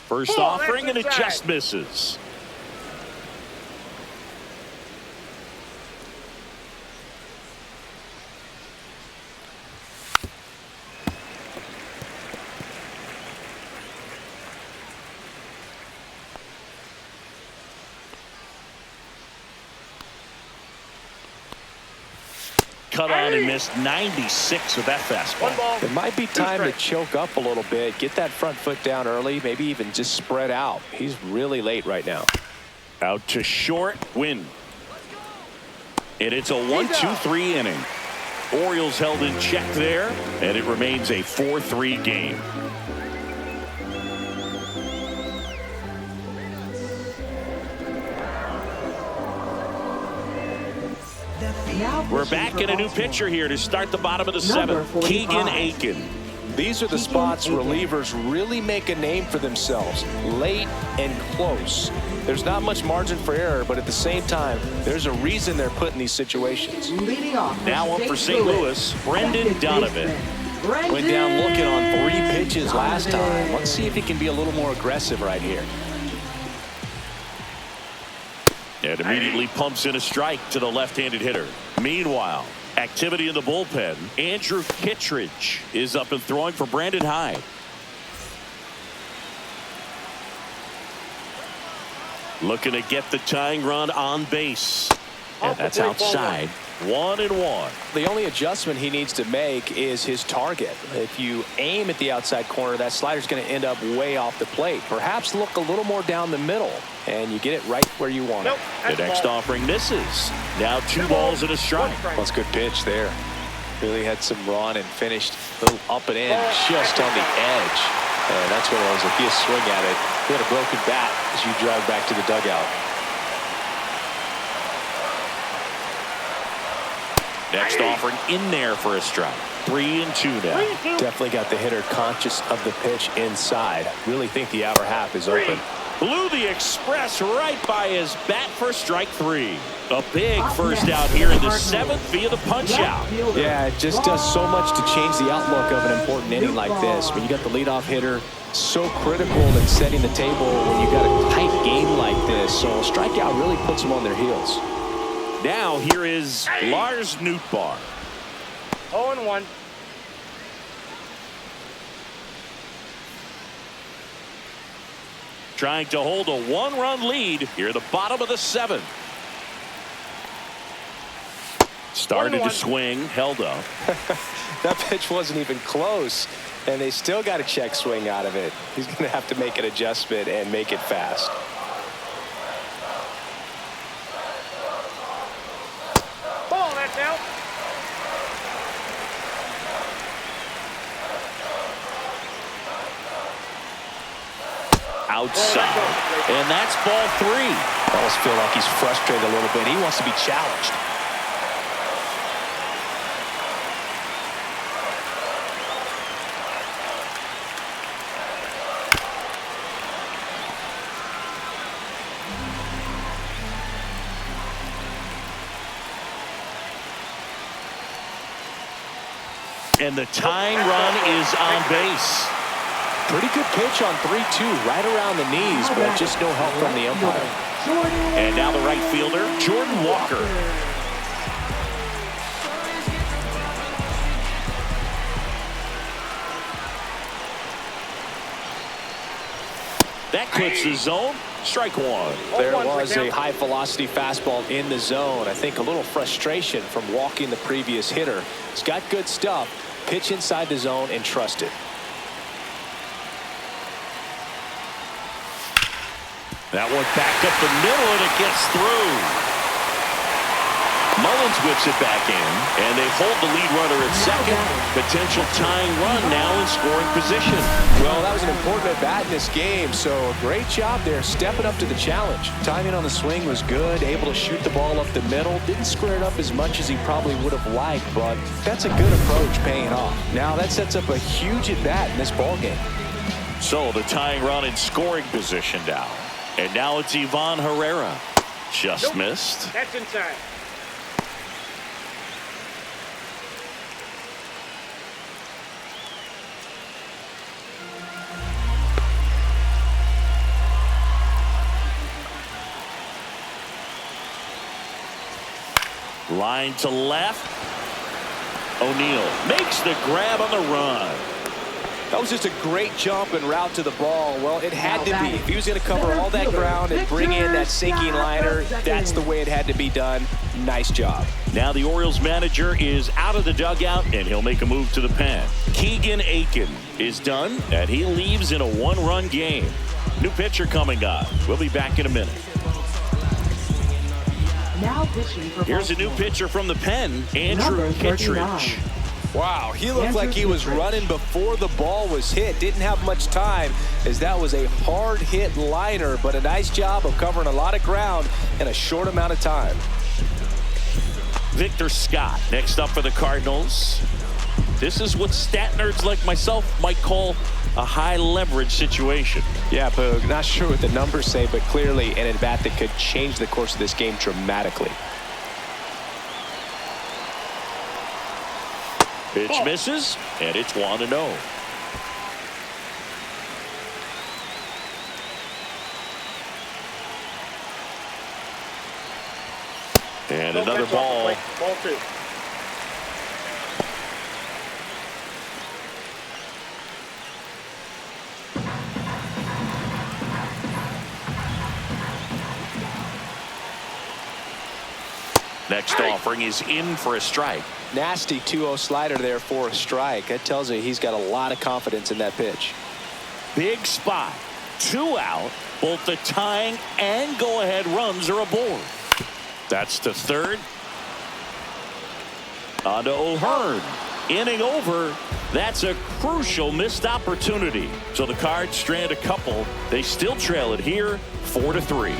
First offering, and it just misses. cut on and missed 96 with that fastball. One ball. It might be Two time to strikes. choke up a little bit, get that front foot down early, maybe even just spread out. He's really late right now. Out to short, win. And it's a 1-2-3 inning. Orioles held in check there, and it remains a 4-3 game. We're back in a new pitcher here to start the bottom of the seventh. Keegan Aiken. These are the spots relievers really make a name for themselves. Late and close. There's not much margin for error, but at the same time, there's a reason they're put in these situations. Leading off Now up for St. Louis, Brendan Donovan. Went down looking on 3 pitches last time. Let's see if he can be a little more aggressive right here. And immediately pumps in a strike to the left-handed hitter. Meanwhile, activity in the bullpen. Andrew Kittredge is up and throwing for Brandon Hyde. Looking to get the tying run on base. And that's outside. 1-1. The only adjustment he needs to make is his target. If you aim at the outside corner, that slider's going to end up way off the plate. Perhaps look a little more down the middle, and you get it right where you want it. The next offering misses. Now 2 balls and a strike. That's a good pitch there. Really had some run and finished a little up and in just on the edge. And that's what it was. If you swing at it, you had a broken bat as you drive back to the dugout. Next offering in there for a strike. 3-2 now. Definitely got the hitter conscious of the pitch inside. Really think the outer half is open. Blew the express right by his bat for strike 3. A big first out here in the 7th via the punch out. Yeah, it just does so much to change the outlook of an important inning like this. When you got the leadoff hitter, so critical in setting the table when you got a tight game like this. So a strikeout really puts them on their heels. Now here is Lars Nootbaar. 0-1. Trying to hold a 1-run lead here at the bottom of the 7th. Started to swing, held up. That pitch wasn't even close, and they still got a check swing out of it. He's going to have to make an adjustment and make it fast. Ball, that's out. Outside. And that's ball 3. I almost feel like he's frustrated a little bit. He wants to be challenged. And the tying run is on base. Pretty good pitch on 3-2, right around the knees, but just no help from the umpire. And now the right fielder, Jordan Walker. That clips the zone. Strike 1. There was a high velocity fastball in the zone. I think a little frustration from walking the previous hitter. He's got good stuff. Pitch inside the zone and trust it. That one back up the middle, and it gets through. Mullins whips it back in, and they hold the lead runner at second. Potential tying run now in scoring position. Well, that was an important at-bat in this game, so a great job there stepping up to the challenge. Timing on the swing was good, able to shoot the ball up the middle. Didn't square it up as much as he probably would have liked, but that's a good approach paying off. Now that sets up a huge at-bat in this ballgame. So the tying run in scoring position now. And now it's Ivan Herrera. Just missed. That's inside. Line to left. O'Neill makes the grab on the run. That was just a great jump and route to the ball. Well, it had to be. If he was going to cover all that ground and bring in that sinking liner, that's the way it had to be done. Nice job. Now the Orioles manager is out of the dugout, and he'll make a move to the pen. Keegan Aiken is done, and he leaves in a one-run game. New pitcher coming on. We'll be back in a minute. Now pitching for Here's a new pitcher from the pen, Andrew Kittredge. Wow, he looked like he was running before the ball was hit. Didn't have much time, as that was a hard hit liner, but a nice job of covering a lot of ground in a short amount of time. Victor Scott next up for the Cardinals. This is what stat nerds like myself might call a high leverage situation. Yeah, Boog, not sure what the numbers say, but clearly an at-bat that could change the course of this game dramatically. Pitch misses, and it's 1-0. And another ball. Ball 2. Next offering is in for a strike. Nasty 2-0 slider there for a strike. That tells you he's got a lot of confidence in that pitch. Big spot. 2 out. Both the tying and go-ahead runs are aboard. That's to third. On to O'Hearn. Inning over. That's a crucial missed opportunity. So the Cards strand a couple. They still trail it here, 4-3.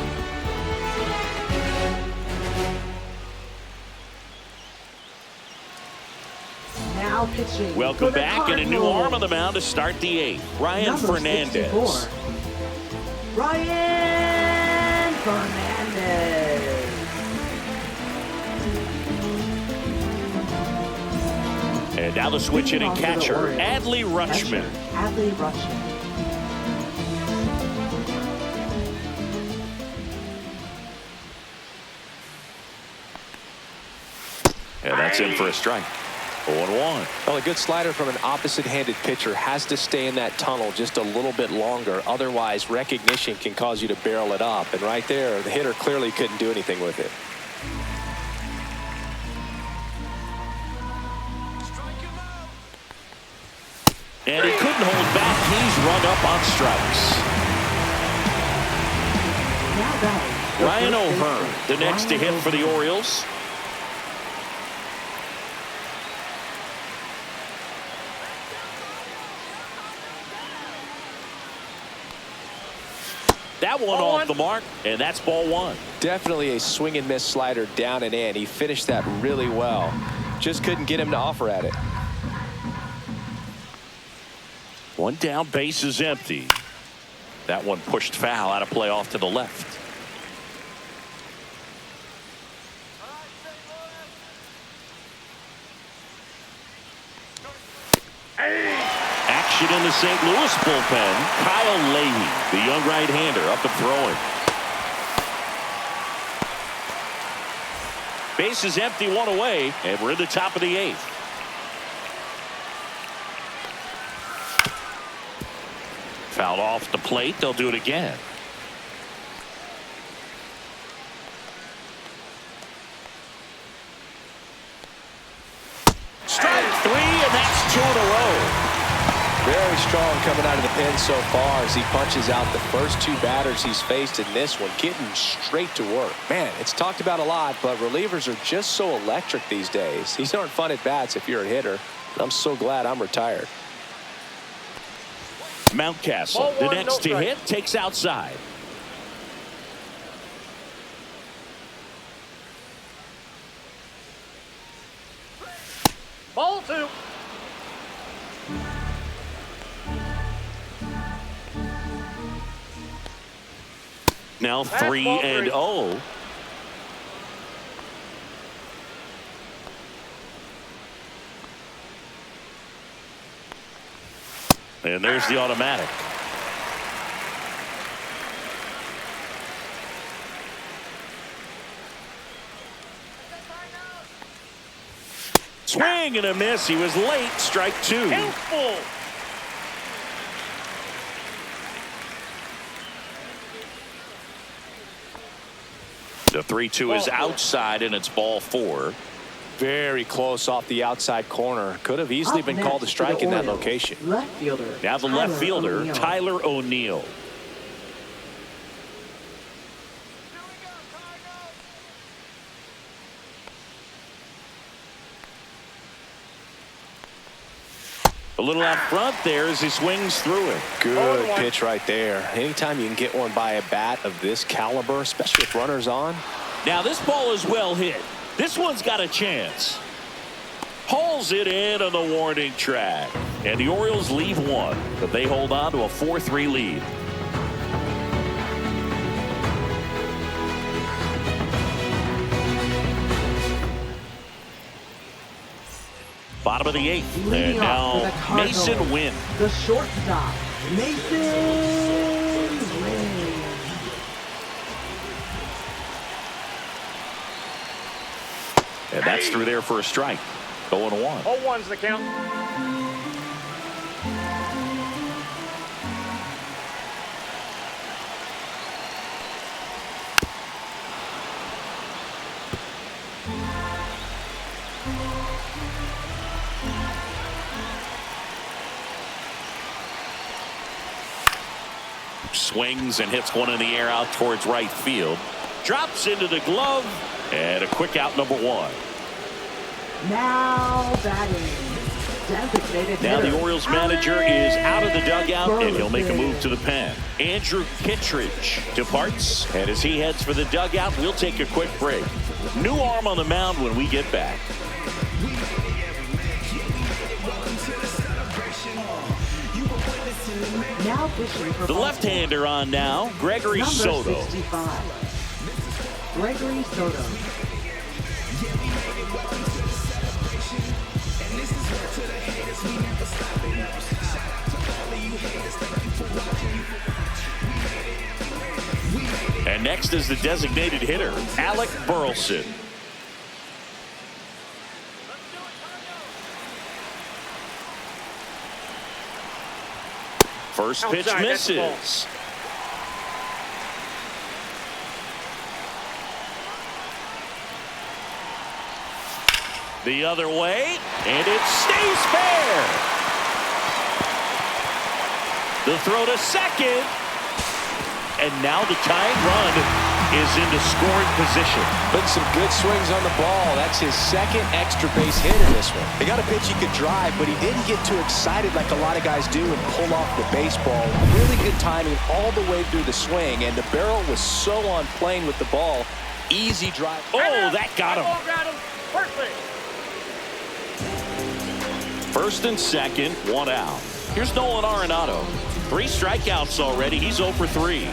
Now pitching. Welcome back, and a new arm on the mound to start the 8th. Ryan Number Fernandez. 64. Ryan Fernandez. And now the switch hitting Leading off for the catcher, Orioles. Adley Rutschman. Adley Rutschman. And that's in for a strike. 0-1. Well, a good slider from an opposite-handed pitcher has to stay in that tunnel just a little bit longer. Otherwise, recognition can cause you to barrel it up. And right there, the hitter clearly couldn't do anything with it. And he couldn't hold back. He's run up on strikes. Now batting. Ryan O'Hearn, the next to hit for the Orioles. That one Ball off one. the mark, and that's ball 1. Definitely a swing and miss slider down and in. He finished that really well. Just couldn't get him to offer at it. 1 down, base is empty. That one pushed foul, out of play off to the left. Action in the St. Louis bullpen. Kyle Leahy, the young right-hander, up and throwing. Base is empty, 1 away, and we're in the top of the 8th. Fouled off the plate. They'll do it again. Strike 3, and that's 2 in a row. Very strong coming out of the pen so far as he punches out the first 2 batters he's faced in this one, getting straight to work. Man, it's talked about a lot, but relievers are just so electric these days. These aren't fun at bats if you're a hitter, and I'm so glad I'm retired. Mountcastle, Ball the 1, next to no strike. hit, takes outside. Ball 2. Now That's 3 ball and 3. 0. And there's the automatic. Swing and a miss. He was late. Strike 2. Careful. The 3-2 is outside, and it's ball 4. Very close off the outside corner. Could have easily been called a strike in that location. Left fielder. Now the left fielder, Tyler O'Neill. A little out front there as he swings through it. Good pitch right there. Anytime you can get one by a bat of this caliber, especially with runners on. Now this ball is well hit. This one's got a chance. Hauls it in on the warning track. And the Orioles leave one, but they hold on to a 4-3 lead. Bottom of the 8th. And now Mason Wynn. The shortstop, Mason Wynn. And that's through there for a strike. 0-1. 0-1's the count. Swings and hits one in the air out towards right field. Drops into the glove. And a quick out, number 1. Now batting. Now the Orioles manager is out of the dugout, and he'll make a move to the pen. Andrew Kittredge departs, and as he heads for the dugout, we'll take a quick break. New arm on the mound when we get back. Now fishing for the left-hander on now, Gregory number Soto. 65. Gregory Soto. And next is the designated hitter, Alec Burleson. First pitch misses. The other way, and it stays fair. The throw to second, and now the tying run is into scoring position. Putting some good swings on the ball. That's his second extra base hit in this one. He got a pitch he could drive, but he didn't get too excited like a lot of guys do and pull off the baseball. Really good timing all the way through the swing, and the barrel was so on plane with the ball. Easy drive. Oh, that got him. Perfect. First and second, 1 out. Here's Nolan Arenado. 3 strikeouts already. He's 0 for 3.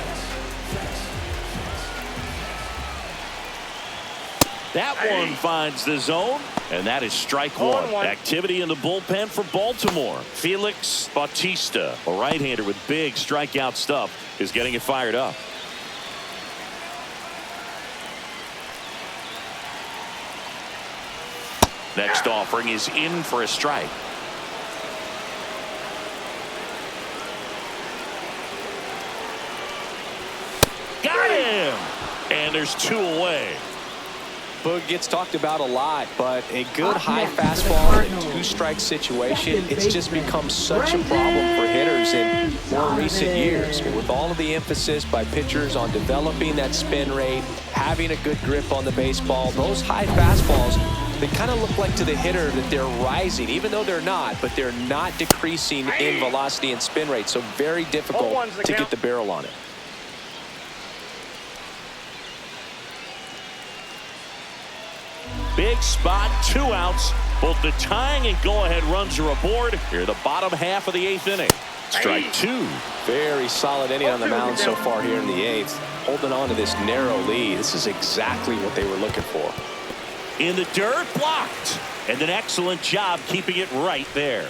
That one finds the zone, and that is strike 1. Activity in the bullpen for Baltimore. Felix Bautista, a right-hander with big strikeout stuff, is getting it fired up. Next offering is in for a strike. Got him! And there's 2 away. Boog gets talked about a lot, but a good high fastball in a 2-strike situation, it's just become such a problem for hitters in more recent years. With all of the emphasis by pitchers on developing that spin rate, having a good grip on the baseball, those high fastballs, they kind of look like to the hitter that they're rising, even though they're not, but they're not decreasing in velocity and spin rate. So very difficult to get the barrel on it. Big spot, 2 outs. Both the tying and go-ahead runs are aboard. Here, the bottom half of the 8th inning. Strike 2. Very solid inning on the mound so far here in the 8th. Holding on to this narrow lead. This is exactly what they were looking for. In the dirt, blocked. And an excellent job keeping it right there.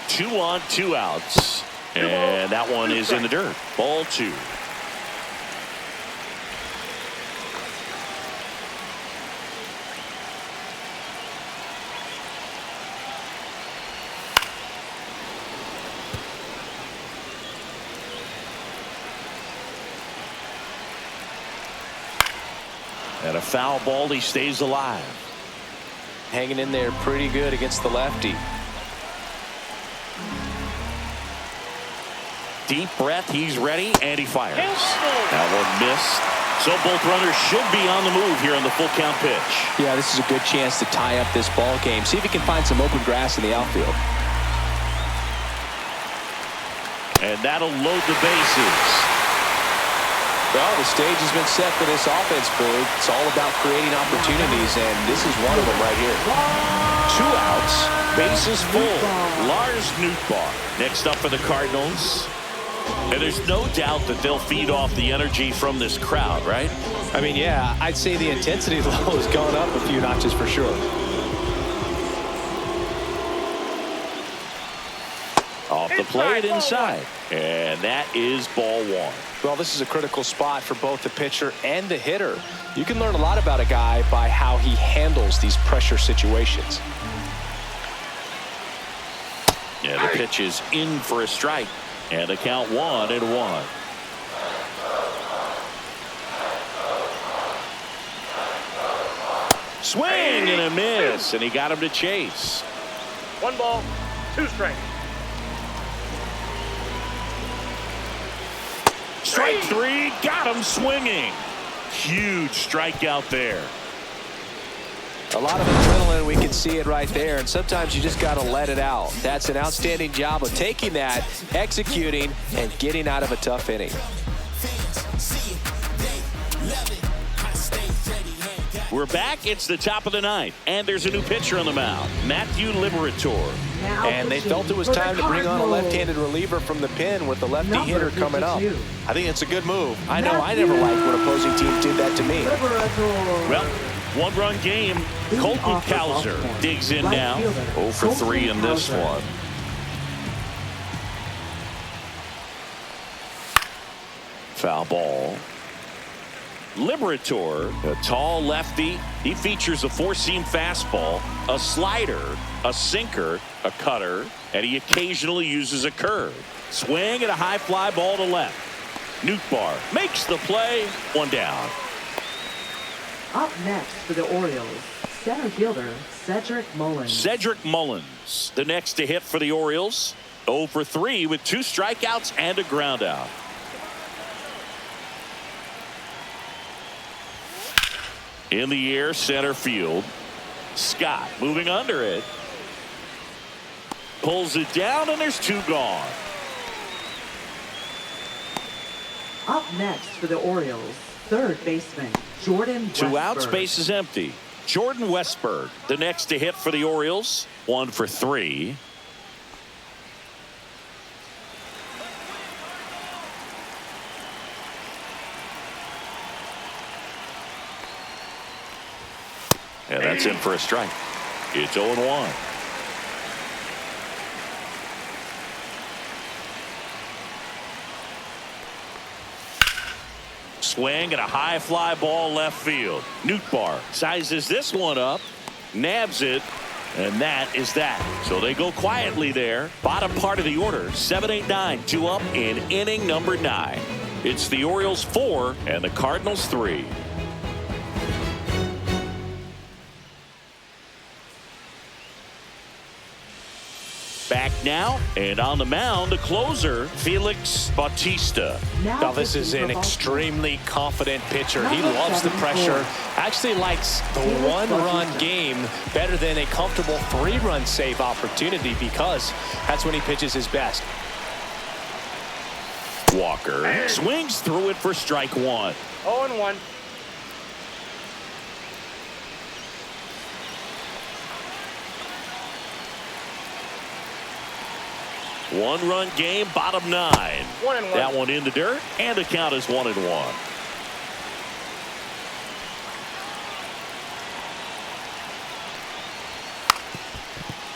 Two on, 2 outs. And that one is in the dirt. Ball 2. And a foul ball. He stays alive. Hanging in there pretty good against the lefty. Deep breath. He's ready, and he fires. That one missed. So both runners should be on the move here on the full count pitch. Yeah, this is a good chance to tie up this ball game. See if he can find some open grass in the outfield. And that'll load the bases. Well, the stage has been set for this offense, Boog. It's all about creating opportunities, and this is one of them right here. 2 outs, bases full. Lars Nootbaar next up for the Cardinals. And there's no doubt that they'll feed off the energy from this crowd, right? I mean, yeah, I'd say the intensity level has gone up a few notches for sure. Off the plate inside. And that is ball 1. Well, this is a critical spot for both the pitcher and the hitter. You can learn a lot about a guy by how he handles these pressure situations. Yeah, the pitch is in for a strike. And the count 1-1. Swing and a miss. And he got him to chase. 1 ball, 2 strikes. Strike 3, got him swinging. Huge strikeout there. A lot of adrenaline, we can see it right there, and sometimes you just got to let it out. That's an outstanding job of taking that, executing, and getting out of a tough inning. We're back. It's the top of the 9th, and there's a new pitcher on the mound, Matthew Liberator. And they felt it was time to bring on a left-handed reliever from the pen with the lefty hitter coming up. I think it's a good move. I know I never liked when opposing teams did that to me. Well, 1-run game. Colton Cowser digs in now. 0 for 3 in this one. Foul ball. Liberator, a tall lefty. He features a 4-seam fastball, a slider, a sinker, a cutter, and he occasionally uses a curve. Swing and a high fly ball to left. Nootbaar makes the play. 1 down. Up next for the Orioles, center fielder Cedric Mullins. Cedric Mullins, the next to hit for the Orioles. 0 for 3 with 2 strikeouts and a ground out. In the air, center field. Scott moving under it. Pulls it down, and there's 2 gone. Up next for the Orioles, third baseman Jordan Westburg. 2 outs, base is empty. Jordan Westburg, the next to hit for the Orioles. 1 for 3. And that's in for a strike. It's 0-1. Swing and a high fly ball left field. Nootbaar sizes this one up, nabs it, and that is that. So they go quietly there. Bottom part of the order, 7, 8, 9, 2 up in inning number 9. It's the Orioles 4 and the Cardinals 3. Back now, and on the mound, the closer, Felix Bautista. Now this is an extremely confident pitcher. He loves the pressure. Actually likes the 1-run game better than a comfortable 3-run save opportunity because that's when he pitches his best. Walker swings through it for strike 1. 0-1. One-run game, bottom 9. 1-1. That one in the dirt, and the count is 1-1.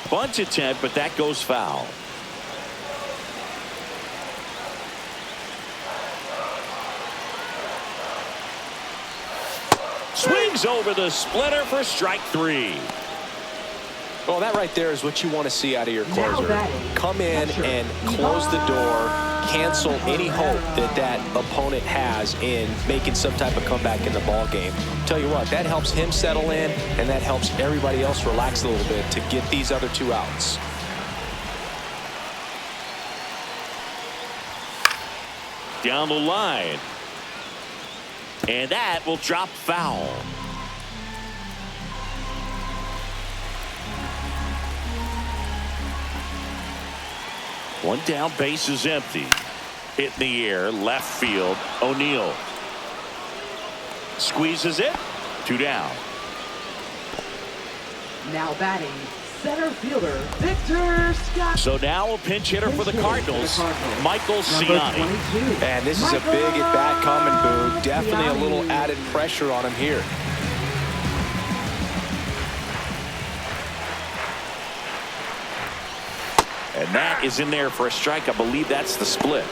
Bunt attempt, but that goes foul. Swings over the splitter for strike 3. Well, that right there is what you want to see out of your closer. Come in and close the door, cancel any hope that that opponent has in making some type of comeback in the ball game. Tell you what, that helps him settle in, and that helps everybody else relax a little bit to get these other 2 outs. Down the line. And that will drop foul. One down, base is empty. Hit in the air, left field, O'Neill. Squeezes it. 2 down. Now batting, center fielder, Victor Scott. So now a pinch hitter for the Cardinals, Michael Ciani. And this is a big at-bat coming, Boo. Definitely a little added pressure on him here. And that is in there for a strike. I believe that's the split.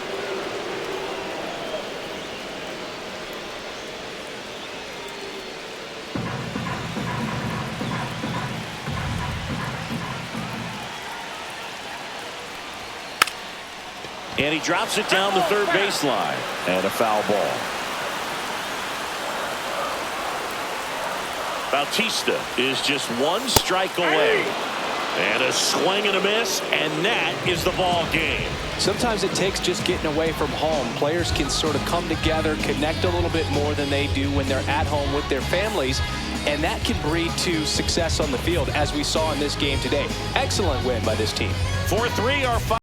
And he drops it down the third baseline. And a foul ball. Bautista is just 1 strike away. And a swing and a miss, and that is the ball game. Sometimes it takes just getting away from home. Players can sort of come together, connect a little bit more than they do when they're at home with their families, and that can breed to success on the field, as we saw in this game today. Excellent win by this team. 4-3 our